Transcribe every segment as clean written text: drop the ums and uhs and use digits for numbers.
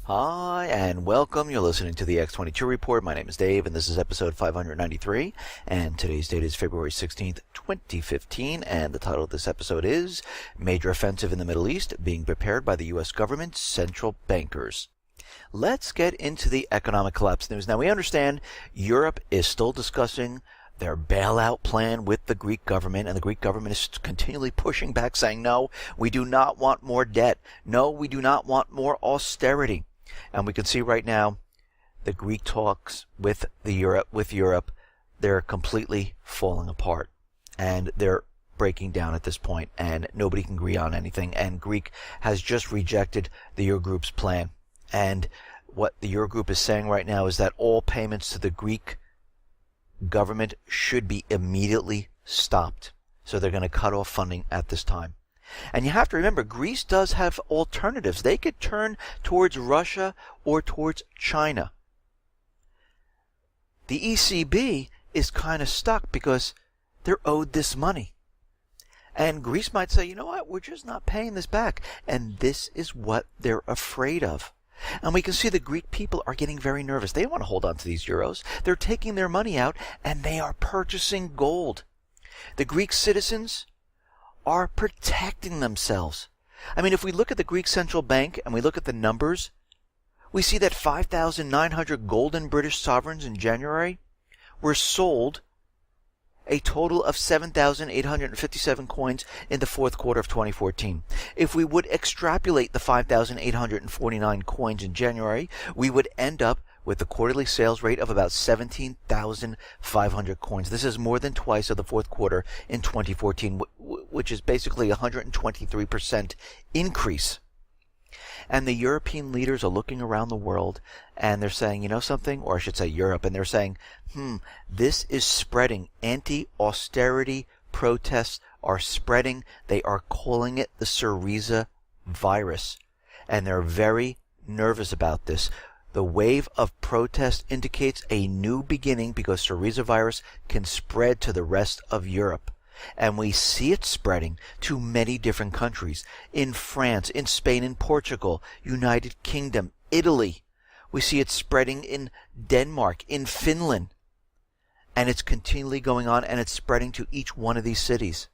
Hi, and welcome. You're listening to the X22 Report. My name is Dave, and this is episode 593. And today's date is February 16th, 2015. And the title of this episode is Major Offensive in the Middle East Being Prepared by the U.S. Government Central Bankers. Let's get into the economic collapse news. Now, we understand Europe is still discussing their bailout plan with the Greek government, and the Greek government is continually pushing back, saying, no, we do not want more debt. No, we do not want more austerity. And we can see right now the Greek talks with Europe, they're completely falling apart. And they're breaking down at this point, and nobody can agree on anything. And Greek has just rejected the Eurogroup's plan. And what the Eurogroup is saying right now is that all payments to the Greek government should be immediately stopped. So they're going to cut off funding at this time. And you have to remember, Greece does have alternatives. They could turn towards Russia or towards China. The ECB is kind of stuck because they're owed this money. And Greece might say, you know what, we're just not paying this back. And this is what they're afraid of. And we can see the Greek people are getting very nervous. They don't want to hold on to these euros. They're taking their money out and they are purchasing gold. The Greek citizens are protecting themselves. I mean, if we look at the Greek Central Bank and we look at the numbers, we see that 5,900 golden British sovereigns in January were sold, a total of 7,857 coins in the fourth quarter of 2014. If we would extrapolate the 5,849 coins in January, we would end up with a quarterly sales rate of about 17,500 coins. This is more than twice of the fourth quarter in 2014, which is basically a 123% increase. And the European leaders are looking around the world and they're saying, you know something, or I should say Europe, and they're saying, this is spreading. Anti-austerity protests are spreading. They are calling it the Syriza virus. And they're very nervous about this. The wave of protest indicates a new beginning because Syriza virus can spread to the rest of Europe. And we see it spreading to many different countries. In France, in Spain, in Portugal, United Kingdom, Italy. We see it spreading in Denmark, in Finland. And it's continually going on, and it's spreading to each one of these cities.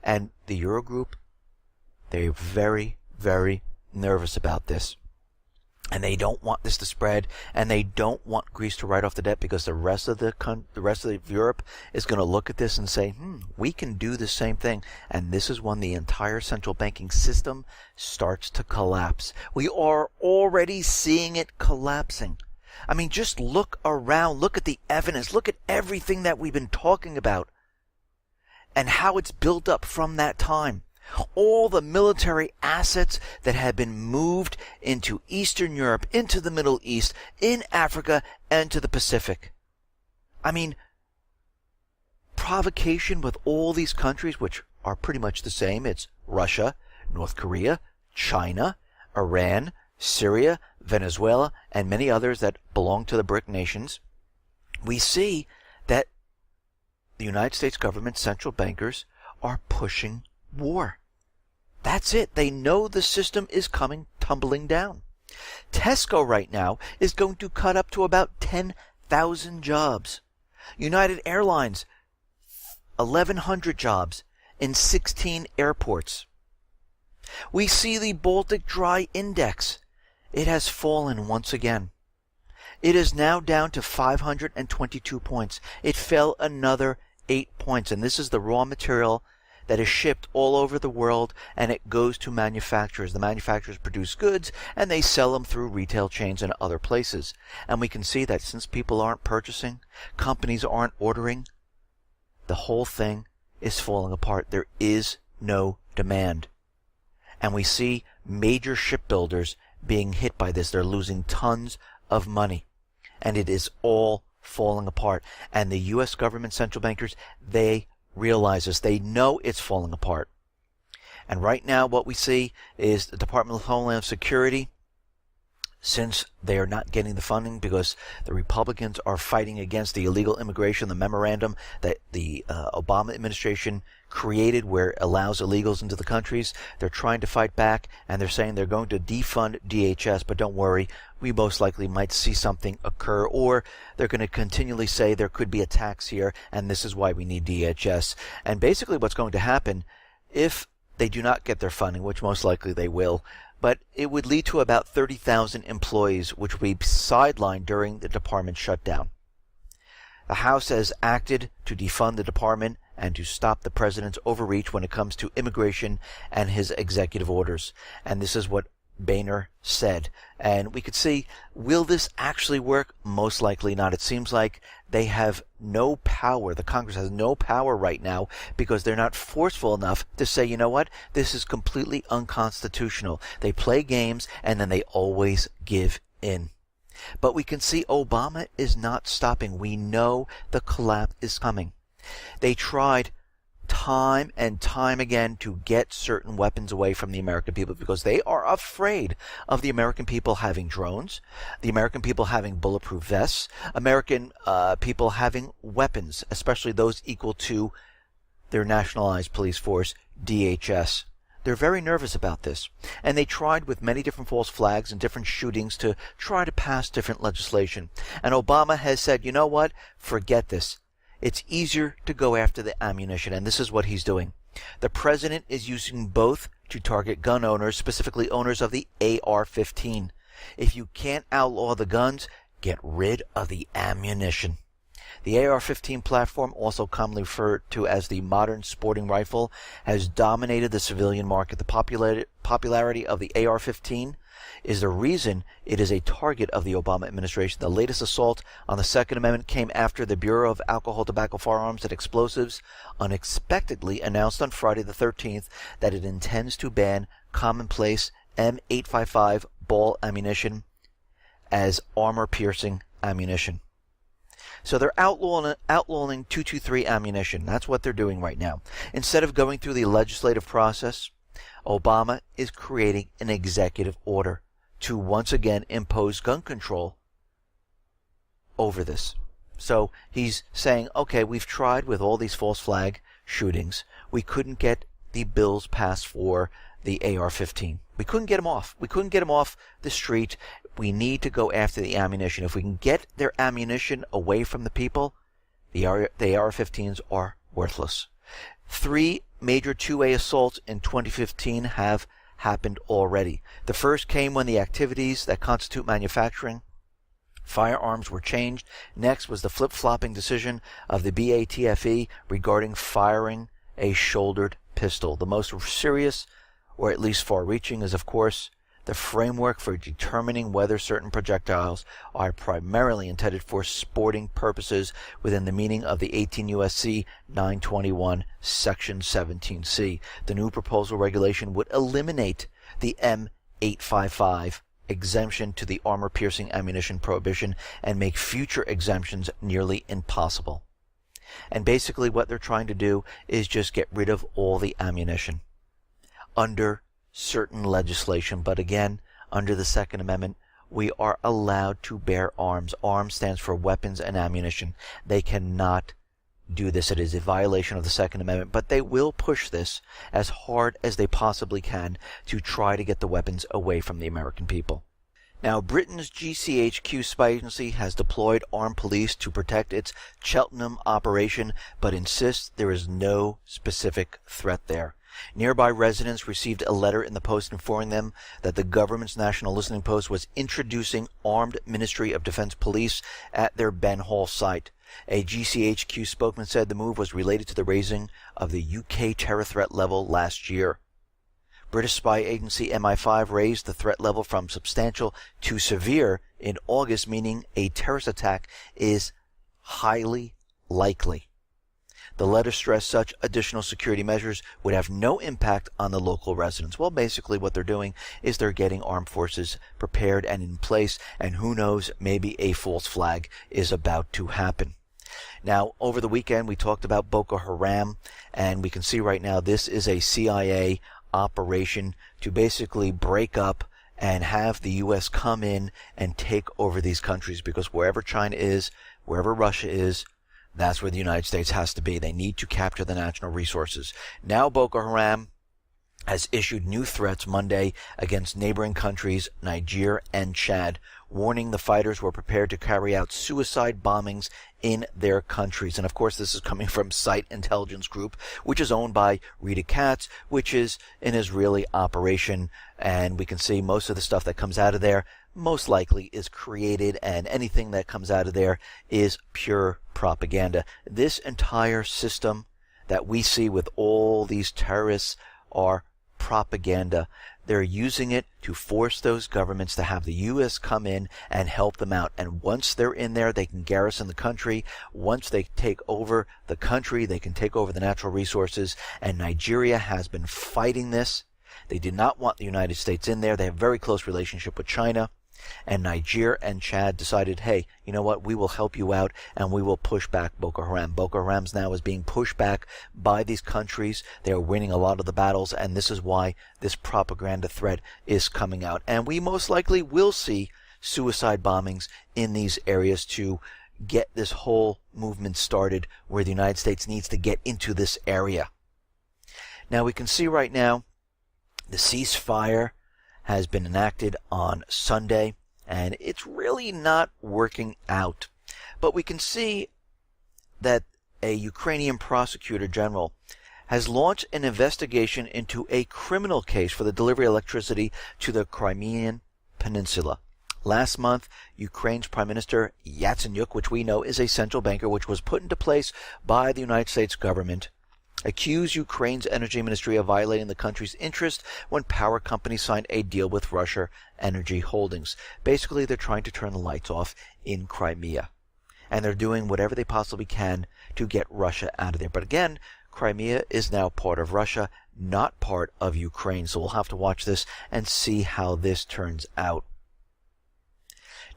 And the Eurogroup, they're very, very nervous about this. And they don't want this to spread, and they don't want Greece to write off the debt because the rest of Europe is going to look at this and say, we can do the same thing. And this is when the entire central banking system starts to collapse. We are already seeing it collapsing. I mean, just look around, look at the evidence, look at everything that we've been talking about and how it's built up from that time. All the military assets that had been moved into Eastern Europe, into the Middle East, in Africa, and to the Pacific. I mean, provocation with all these countries, which are pretty much the same. It's Russia, North Korea, China, Iran, Syria, Venezuela, and many others that belong to the BRIC nations. We see that the United States government central bankers are pushing war. That's it. They know the system is coming tumbling down. Tesco right now is going to cut up to about 10,000 jobs. United Airlines, 1,100 jobs in 16 airports. We see the Baltic Dry Index. It has fallen once again. It is now down to 522 points. It fell another 8 points, and this is the raw material that is shipped all over the world, and it goes to manufacturers. The manufacturers produce goods, and they sell them through retail chains and other places. And we can see that since people aren't purchasing, companies aren't ordering, the whole thing is falling apart. There is no demand. And we see major shipbuilders being hit by this. They're losing tons of money. And it is all falling apart. And the U.S. government central bankers, they realize this. They know it's falling apart. And right now what we see is the Department of Homeland Security since they are not getting the funding because the Republicans are fighting against the illegal immigration, the memorandum that the Obama administration created where it allows illegals into the countries. They're trying to fight back, and they're saying they're going to defund DHS, but don't worry, we most likely might see something occur, or they're going to continually say there could be a tax here, and this is why we need DHS. And basically what's going to happen if they do not get their funding, which most likely they will, but it would lead to about 30,000 employees which would be sidelined during the department shutdown. The House has acted to defund the department and to stop the president's overreach when it comes to immigration and his executive orders. And this is what Boehner said. And we could see, will this actually work? Most likely not. It seems like they have no power. The Congress has no power right now because they're not forceful enough to say, you know what, this is completely unconstitutional. They play games and then they always give in. But we can see Obama is not stopping. We know the collapse is coming. They tried time and time again to get certain weapons away from the American people because they are afraid of the American people having drones, the American people having bulletproof vests, American people having weapons, especially those equal to their nationalized police force, DHS. They're very nervous about this, and they tried with many different false flags and different shootings to try to pass different legislation. And Obama has said, you know what, forget this. It's easier to go after the ammunition, and this is what he's doing. The president is using both to target gun owners, specifically owners of the AR-15. If you can't outlaw the guns, get rid of the ammunition. The AR-15 platform, also commonly referred to as the modern sporting rifle, has dominated the civilian market. The popularity of the AR-15 is the reason it is a target of the Obama administration. The latest assault on the Second Amendment came after the Bureau of Alcohol, Tobacco, Firearms, and Explosives unexpectedly announced on Friday the 13th that it intends to ban commonplace M855 ball ammunition as armor-piercing ammunition. So they're outlawing 223 ammunition. That's what they're doing right now. Instead of going through the legislative process, Obama is creating an executive order to once again impose gun control over this. So he's saying, okay, we've tried with all these false flag shootings. We couldn't get the bills passed for the AR-15. We couldn't get them off. We couldn't get them off the street. We need to go after the ammunition. If we can get their ammunition away from the people, the AR-15s are worthless. 3 major 2A assaults in 2015 have happened already. The first came when the activities that constitute manufacturing firearms were changed. Next was the flip-flopping decision of the BATFE regarding firing a shouldered pistol. The most serious, or at least far-reaching, is of course the framework for determining whether certain projectiles are primarily intended for sporting purposes within the meaning of the 18 U.S.C. 921 Section 17C. The new proposal regulation would eliminate the M855 exemption to the armor-piercing ammunition prohibition and make future exemptions nearly impossible. And basically what they're trying to do is just get rid of all the ammunition under certain legislation. But again, under the Second Amendment, we are allowed to bear arms. Arms stands for weapons and ammunition. They cannot do this. It is a violation of the Second Amendment, but they will push this as hard as they possibly can to try to get the weapons away from the American people. Now, Britain's GCHQ spy agency has deployed armed police to protect its Cheltenham operation, but insists there is no specific threat there. Nearby residents received a letter in the post informing them that the government's national listening post was introducing armed Ministry of Defense police at their Ben Hall site. A GCHQ spokesman said the move was related to the raising of the UK terror threat level last year. British spy agency MI5 raised the threat level from substantial to severe in August, meaning a terrorist attack is highly likely. The letter stressed such additional security measures would have no impact on the local residents. Well, basically what they're doing is they're getting armed forces prepared and in place, and who knows, maybe a false flag is about to happen. Now, over the weekend, we talked about Boko Haram, and we can see right now this is a CIA operation to basically break up and have the U.S. come in and take over these countries, because wherever China is, wherever Russia is, that's where the United States has to be. They need to capture the natural resources. Now Boko Haram has issued new threats Monday against neighboring countries, Niger and Chad, warning the fighters were prepared to carry out suicide bombings in their countries. And of course, this is coming from Site Intelligence Group, which is owned by Rita Katz, which is an Israeli operation. And we can see most of the stuff that comes out of there most likely is created, and anything that comes out of there is pure propaganda. This entire system that we see with all these terrorists are propaganda. They're using it to force those governments to have the U.S. come in and help them out. And once they're in there, they can garrison the country. Once they take over the country, they can take over the natural resources. And Nigeria has been fighting this. They did not want the United States in there. They have a very close relationship with China. And Niger and Chad decided, hey, you know what, we will help you out and we will push back Boko Haram. Boko Haram now is being pushed back by these countries. They are winning a lot of the battles, and this is why this propaganda threat is coming out. And we most likely will see suicide bombings in these areas to get this whole movement started, where the United States needs to get into this area. Now we can see right now the ceasefire has been enacted on Sunday, and it's really not working out. But we can see that a Ukrainian prosecutor general has launched an investigation into a criminal case for the delivery of electricity to the Crimean Peninsula. Last month, Ukraine's Prime Minister Yatsenyuk, which we know is a central banker, which was put into place by the United States government, accused Ukraine's energy ministry of violating the country's interest when power companies signed a deal with Russia Energy Holdings. Basically, they're trying to turn the lights off in Crimea. And they're doing whatever they possibly can to get Russia out of there. But again, Crimea is now part of Russia, not part of Ukraine. So we'll have to watch this and see how this turns out.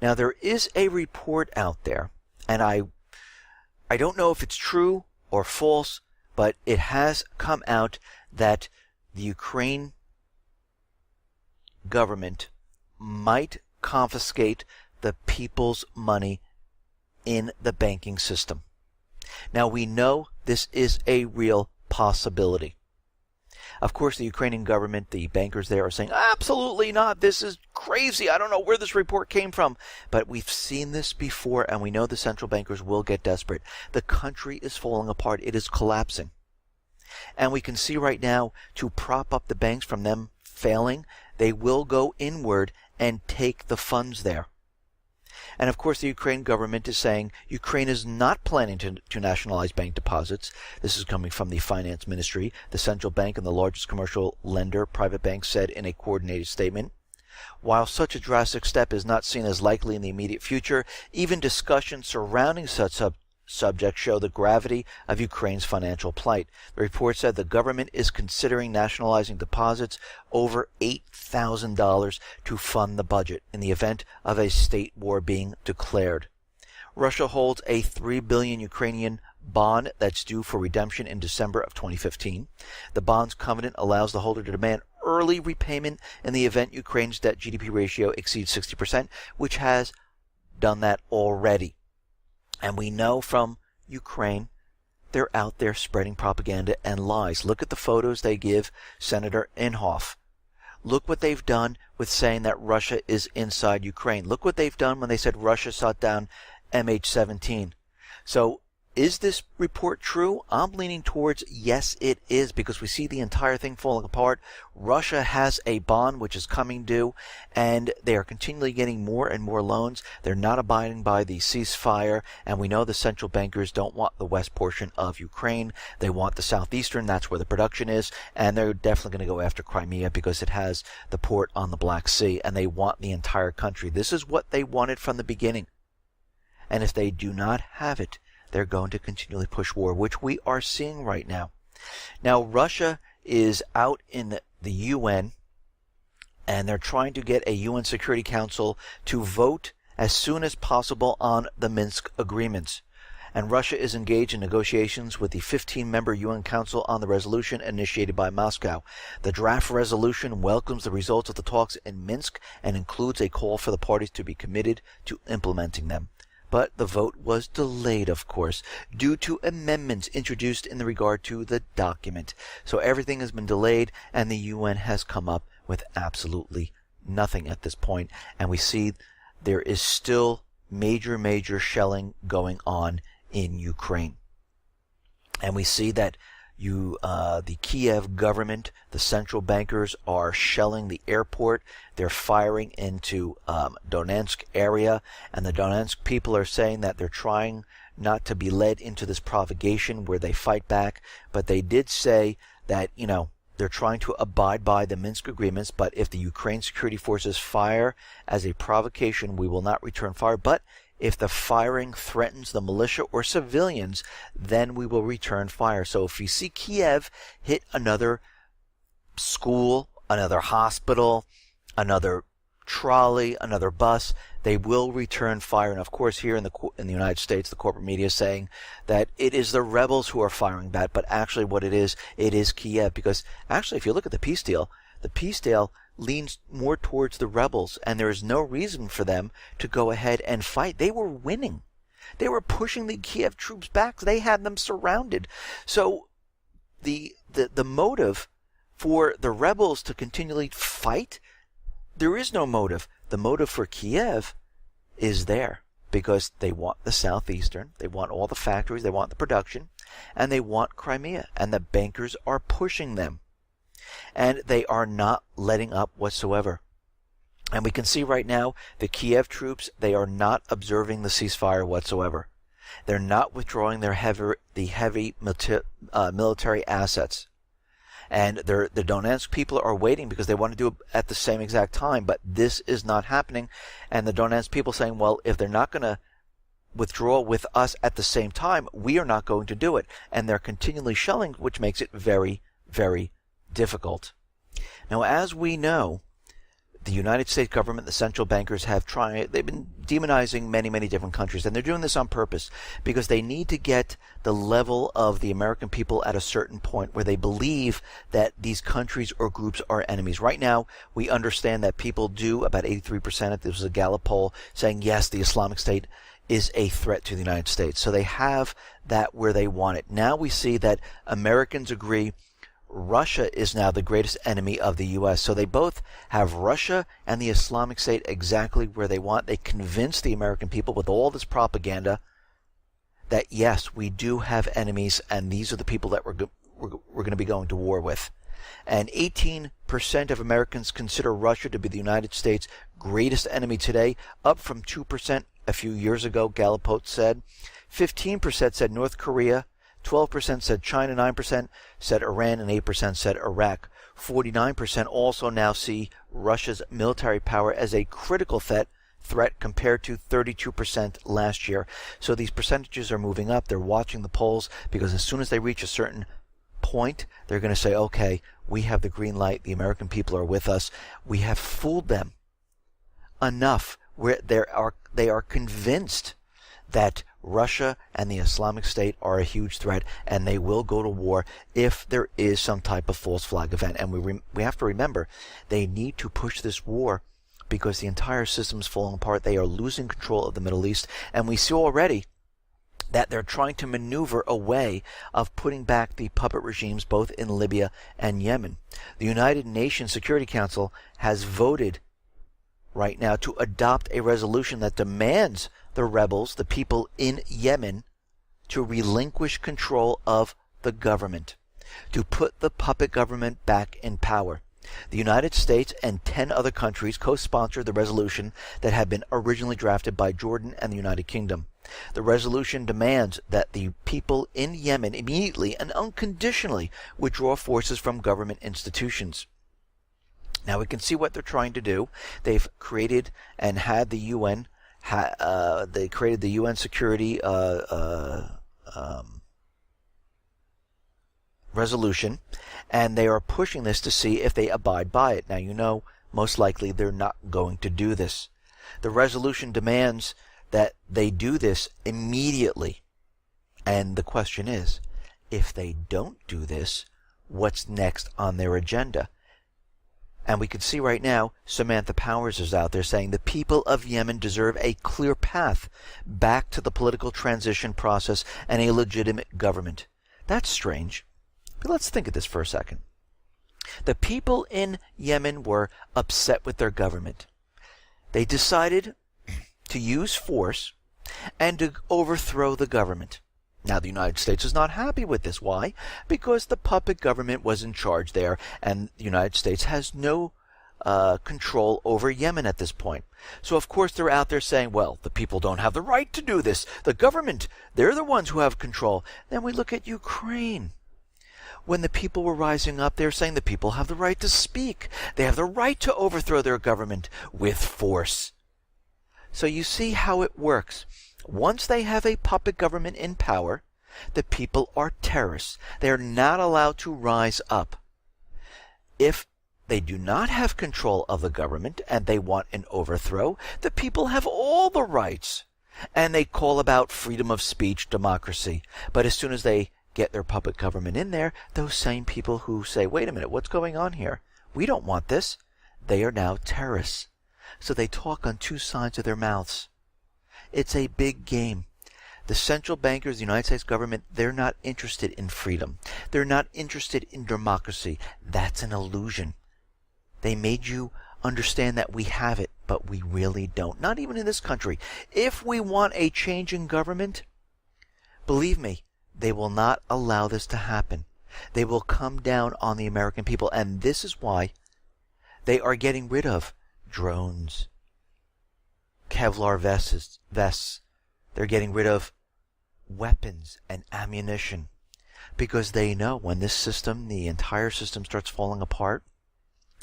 Now, there is a report out there, and I don't know if it's true or false, but it has come out that the Ukraine government might confiscate the people's money in the banking system. Now, we know this is a real possibility. Of course, the Ukrainian government, the bankers there, are saying, absolutely not, this is crazy, I don't know where this report came from. But we've seen this before, and we know the central bankers will get desperate. The country is falling apart. It is collapsing. And we can see right now, to prop up the banks from them failing, they will go inward and take the funds there. And of course, the Ukraine government is saying Ukraine is not planning to nationalize bank deposits. This is coming from the finance ministry. The central bank and the largest commercial lender, private bank, said in a coordinated statement. While such a drastic step is not seen as likely in the immediate future, even discussions surrounding such subjects show the gravity of Ukraine's financial plight. The report said the government is considering nationalizing deposits over $8,000 to fund the budget in the event of a state war being declared. Russia holds a $3 billion Ukrainian bond that's due for redemption in December of 2015. The bond's covenant allows the holder to demand early repayment in the event Ukraine's debt-GDP ratio exceeds 60%, which has done that already. And we know from Ukraine, they're out there spreading propaganda and lies. Look at the photos they give Senator Inhofe. Look what they've done with saying that Russia is inside Ukraine. Look what they've done when they said Russia shot down MH17. So, is this report true? I'm leaning towards yes, it is, because we see the entire thing falling apart. Russia has a bond which is coming due, and they are continually getting more and more loans. They're not abiding by the ceasefire, and we know the central bankers don't want the west portion of Ukraine. They want the southeastern. That's where the production is, and they're definitely going to go after Crimea because it has the port on the Black Sea, and they want the entire country. This is what they wanted from the beginning. And if they do not have it, they're going to continually push war, which we are seeing right now. Now, Russia is out in the UN, and they're trying to get a UN Security Council to vote as soon as possible on the Minsk agreements. and Russia is engaged in negotiations with the 15-member UN Council on the resolution initiated by Moscow. The draft resolution welcomes the results of the talks in Minsk and includes a call for the parties to be committed to implementing them. But the vote was delayed, of course, due to amendments introduced in regard to the document. So everything has been delayed, and the UN has come up with absolutely nothing at this point. And we see there is still major shelling going on in Ukraine. And we see that the Kiev government, the central bankers, are shelling the airport. They're firing into Donetsk area, and the Donetsk people are saying that they're trying not to be led into this provocation where they fight back. But they did say that, they're trying to abide by the Minsk agreements, but if the Ukraine security forces fire as a provocation, we will not return fire. But if the firing threatens the militia or civilians, then we will return fire. So if you see Kiev hit another school, another hospital, another trolley, another bus, they will return fire. And of course, here in the United States, the corporate media is saying that it is the rebels who are firing back. But actually what it is Kiev. Because actually, if you look at the peace deal leans more towards the rebels, and there is no reason for them to go ahead and fight. They were winning. They were pushing the Kiev troops back. They had them surrounded. So the motive for the rebels to continually fight, there is no motive. The motive for Kiev is there because they want the southeastern, they want all the factories, they want the production, and they want Crimea, and the bankers are pushing them. And they are not letting up whatsoever. And we can see right now the Kiev troops, they are not observing the ceasefire whatsoever. They're not withdrawing the heavy military assets. And the Donetsk people are waiting because they want to do it at the same exact time. But this is not happening. And the Donetsk people saying, well, if they're not going to withdraw with us at the same time, we are not going to do it. And they're continually shelling, which makes it very difficult. Now, as we know, the United States government, the central bankers they've been demonizing many different countries, and they're doing this on purpose because they need to get the level of the American people at a certain point where they believe that these countries or groups are enemies. Right now, we understand that people do, about 83%, this was a Gallup poll, saying yes, the Islamic State is a threat to the United States. So they have that where they want it. Now we see that Americans agree Russia is now the greatest enemy of the U.S. So they both have Russia and the Islamic State exactly where they want. They convince the American people with all this propaganda that, yes, we do have enemies, and these are the people that we're going to be going to war with. And 18% of Americans consider Russia to be the United States' greatest enemy today, up from 2% a few years ago, Gallup poll said. 15% said North Korea. 12% said China, 9% said Iran, and 8% said Iraq. 49% also now see Russia's military power as a critical threat compared to 32% last year. So these percentages are moving up. They're watching the polls because as soon as they reach a certain point, they're going to say, okay, we have the green light. The American people are with us. We have fooled them enough where they are convinced that Russia and the Islamic State are a huge threat, and they will go to war if there is some type of false flag event. And we have to remember, they need to push this war because the entire system is falling apart. They are losing control of the Middle East, and we see already that they're trying to maneuver a way of putting back the puppet regimes both in Libya and Yemen. The United Nations Security Council has voted right now to adopt a resolution that demands the rebels, the people in Yemen, to relinquish control of the government, to put the puppet government back in power. The United States and 10 other countries co-sponsored the resolution that had been originally drafted by Jordan and the United Kingdom. The resolution demands that the people in Yemen immediately and unconditionally withdraw forces from government institutions. Now we can see what they're trying to do. They've created and had the UN they created the UN security resolution, and they are pushing this to see if they abide by it. Now, most likely they're not going to do this. The resolution demands that they do this immediately. And the question is, if they don't do this, what's next on their agenda? And we can see right now, Samantha Powers is out there saying the people of Yemen deserve a clear path back to the political transition process and a legitimate government. That's strange. But let's think of this for a second. The people in Yemen were upset with their government. They decided to use force and to overthrow the government. Now, the United States is not happy with this. Why? Because the puppet government was in charge there, and the United States has no control over Yemen at this point. So, of course, they're out there saying, well, the people don't have the right to do this. The government, they're the ones who have control. Then we look at Ukraine. When the people were rising up, they were saying the people have the right to speak. They have the right to overthrow their government with force. So you see how it works. Once they have a puppet government in power, the people are terrorists. They are not allowed to rise up. If they do not have control of the government and they want an overthrow, the people have all the rights. And they call about freedom of speech, democracy. But as soon as they get their puppet government in there, those same people who say, wait a minute, what's going on here? We don't want this. They are now terrorists. So they talk on two sides of their mouths. It's a big game. The central bankers, the United States government, they're not interested in freedom. They're not interested in democracy. That's an illusion. They made you understand that we have it, but we really don't. Not even in this country. If we want a change in government, believe me, they will not allow this to happen. They will come down on the American people, and this is why they are getting rid of drones, Kevlar vests. They're getting rid of weapons and ammunition because they know when this system, the entire system, starts falling apart,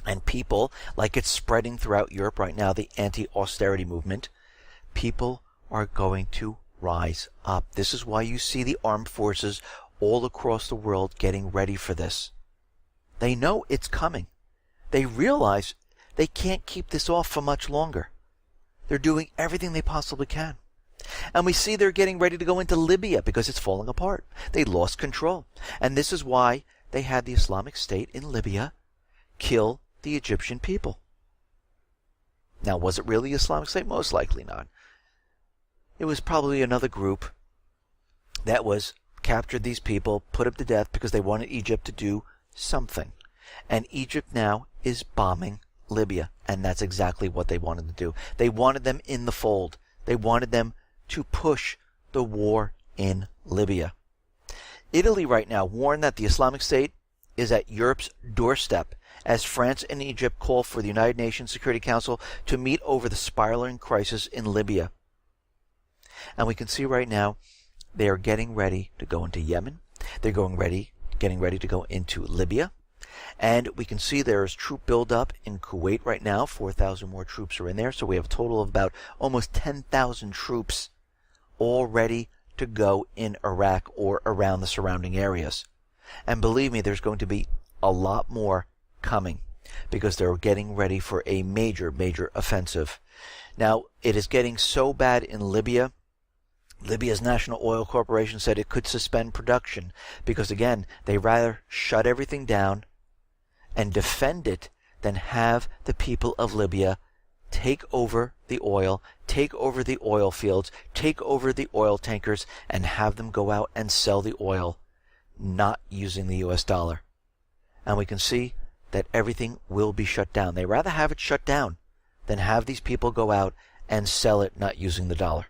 and people, like it's spreading throughout Europe right now, the anti-austerity movement, people are going to rise up. This is why you see the armed forces all across the world getting ready for this. They know it's coming. They realize they can't keep this off for much longer. They're doing everything they possibly can. And we see they're getting ready to go into Libya because it's falling apart. They lost control. And this is why they had the Islamic State in Libya kill the Egyptian people. Now, was it really the Islamic State? Most likely not. It was probably another group that was captured these people, put them to death because they wanted Egypt to do something. And Egypt now is bombing Libya, and that's exactly what they wanted to do. They wanted them in the fold. They wanted them to push the war in Libya. Italy right now warned that the Islamic State is at Europe's doorstep as France and Egypt call for the United Nations Security Council to meet over the spiraling crisis in Libya. And we can see right now they are getting ready to go into Yemen. They're getting ready to go into Libya. And we can see there's troop buildup in Kuwait right now. 4,000 more troops are in there. So we have a total of about almost 10,000 troops all ready to go in Iraq or around the surrounding areas. And believe me, there's going to be a lot more coming because they're getting ready for a major offensive. Now, it is getting so bad in Libya. Libya's National Oil Corporation said it could suspend production because, again, they rather shut everything down and defend it than have the people of Libya take over the oil, take over the oil fields, take over the oil tankers, and have them go out and sell the oil, not using the US dollar. And we can see that everything will be shut down. They rather have it shut down than have these people go out and sell it not using the dollar.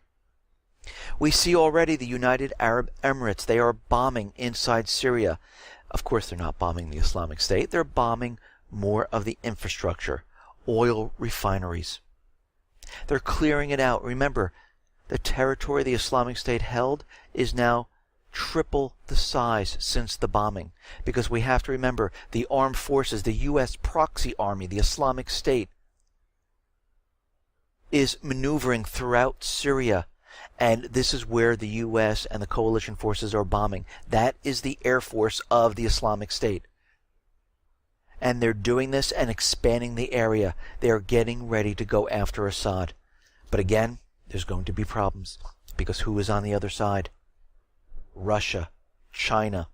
We see already the United Arab Emirates. They are bombing inside Syria. Of course, they're not bombing the Islamic State. They're bombing more of the infrastructure, oil refineries. They're clearing it out. Remember, the territory the Islamic State held is now triple the size since the bombing. Because we have to remember, the armed forces, the U.S. proxy army, the Islamic State, is maneuvering throughout Syria. And this is where the U.S. and the coalition forces are bombing. That is the Air Force of the Islamic State. And they're doing this and expanding the area. They are getting ready to go after Assad. But again, there's going to be problems. Because who is on the other side? Russia, China,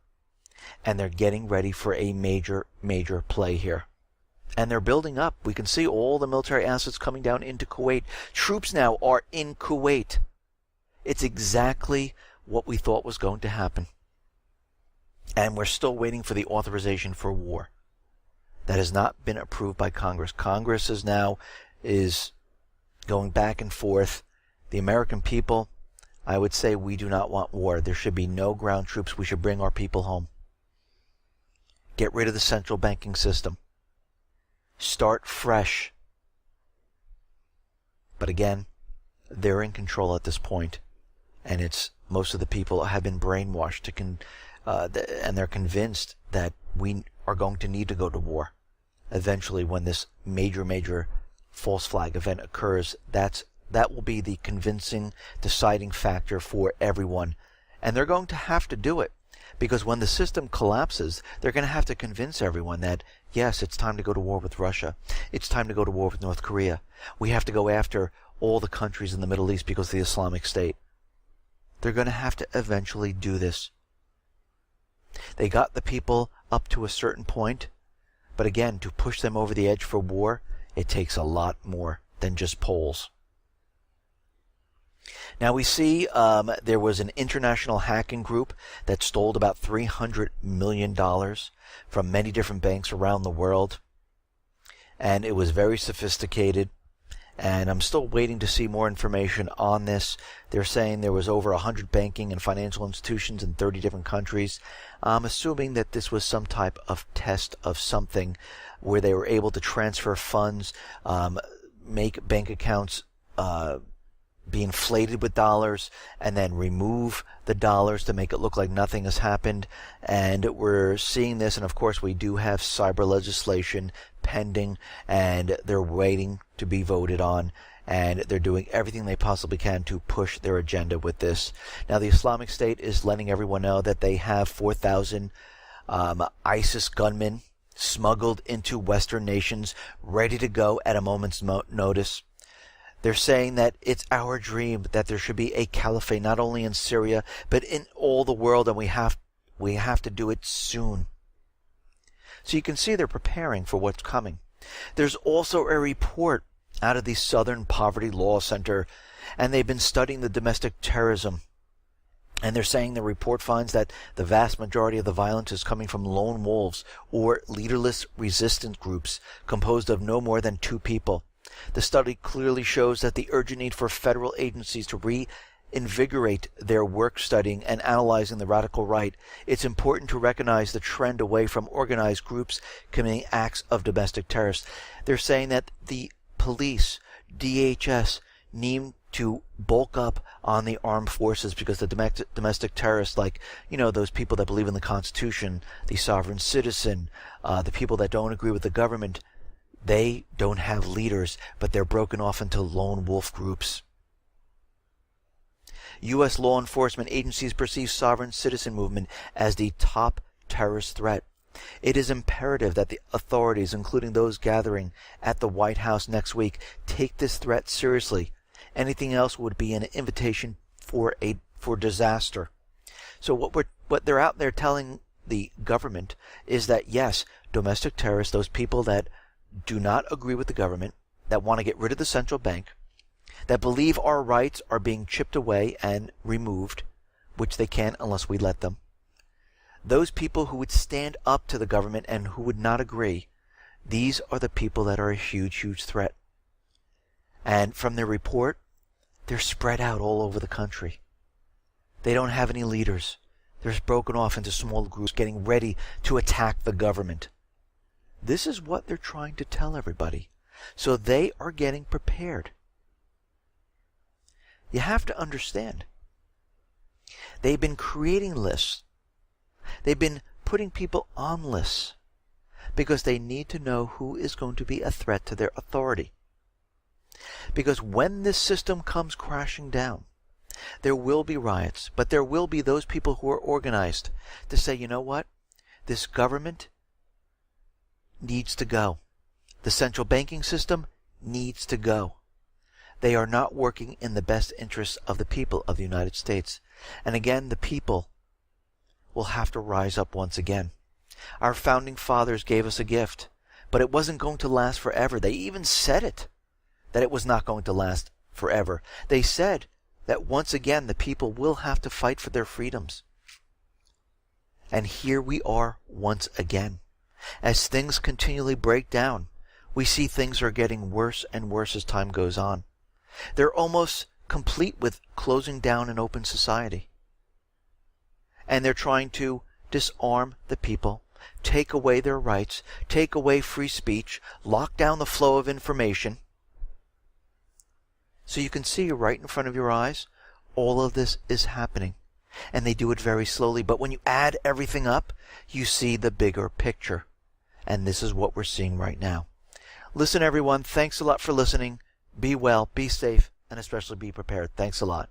and they're getting ready for a major, major play here. And they're building up. We can see all the military assets coming down into Kuwait. Troops now are in Kuwait. It's exactly what we thought was going to happen. And we're still waiting for the authorization for war. That has not been approved by Congress. Congress is going back and forth. The American people, I would say, we do not want war. There should be no ground troops. We should bring our people home. Get rid of the central banking system. Start fresh. But again, they're in control at this point, and most of the people have been brainwashed and they're convinced that we are going to need to go to war. Eventually, when this major, major false flag event occurs, that will be the convincing, deciding factor for everyone. And they're going to have to do it, because when the system collapses, they're going to have to convince everyone that, yes, it's time to go to war with Russia. It's time to go to war with North Korea. We have to go after all the countries in the Middle East because of the Islamic State. They're going to have to eventually do this. They got the people up to a certain point, but again, to push them over the edge for war, it takes a lot more than just polls. Now we see there was an international hacking group that stole about $300 million from many different banks around the world. And it was very sophisticated. And I'm still waiting to see more information on this. They're saying there was over 100 banking and financial institutions in 30 different countries. I'm assuming that this was some type of test of something where they were able to transfer funds, make bank accounts be inflated with dollars, and then remove the dollars to make it look like nothing has happened. And we're seeing this, and of course we do have cyber legislation pending, and they're waiting to be voted on, and they're doing everything they possibly can to push their agenda with this. Now the Islamic State is letting everyone know that they have 4,000 ISIS gunmen smuggled into Western nations, ready to go at a moment's notice. They're saying that it's our dream that there should be a caliphate not only in Syria but in all the world, and we have to do it soon. So you can see they're preparing for what's coming. There's also a report out of the Southern Poverty Law Center, and they've been studying the domestic terrorism. And they're saying the report finds that the vast majority of the violence is coming from lone wolves or leaderless resistance groups composed of no more than 2 people. The study clearly shows that the urgent need for federal agencies to reinvigorate their work studying and analyzing the radical right. It's important to recognize the trend away from organized groups committing acts of domestic terrorists. They're saying that the police, DHS, need to bulk up on the armed forces because the domestic terrorists, like, those people that believe in the Constitution, the sovereign citizen, the people that don't agree with the government, they don't have leaders, but they're broken off into lone wolf groups. U.S. law enforcement agencies perceive sovereign citizen movement as the top terrorist threat. It is imperative that the authorities, including those gathering at the White House next week, take this threat seriously. Anything else would be an invitation for disaster. So what they're out there telling the government is that, yes, domestic terrorists, those people that do not agree with the government, that want to get rid of the central bank, that believe our rights are being chipped away and removed, which they can't unless we let them. Those people who would stand up to the government and who would not agree, these are the people that are a huge, huge threat. And from their report, they're spread out all over the country. They don't have any leaders. They're broken off into small groups getting ready to attack the government. This is what they're trying to tell everybody. So they are getting prepared. You have to understand. They've been creating lists. They've been putting people on lists because they need to know who is going to be a threat to their authority. Because when this system comes crashing down, there will be riots, but there will be those people who are organized to say, you know what? This government needs to go. The central banking system needs to go. They are not working in the best interests of the people of the United States. And again, the people will have to rise up once again. Our founding fathers gave us a gift, but it wasn't going to last forever. They even said it, that it was not going to last forever. They said that once again the people will have to fight for their freedoms. And here we are once again. As things continually break down, we see things are getting worse and worse as time goes on. They're almost complete with closing down an open society. And they're trying to disarm the people, take away their rights, take away free speech, lock down the flow of information. So you can see right in front of your eyes, all of this is happening. And they do it very slowly. But when you add everything up, you see the bigger picture. And this is what we're seeing right now. Listen, everyone, thanks a lot for listening. Be well, be safe, and especially be prepared. Thanks a lot.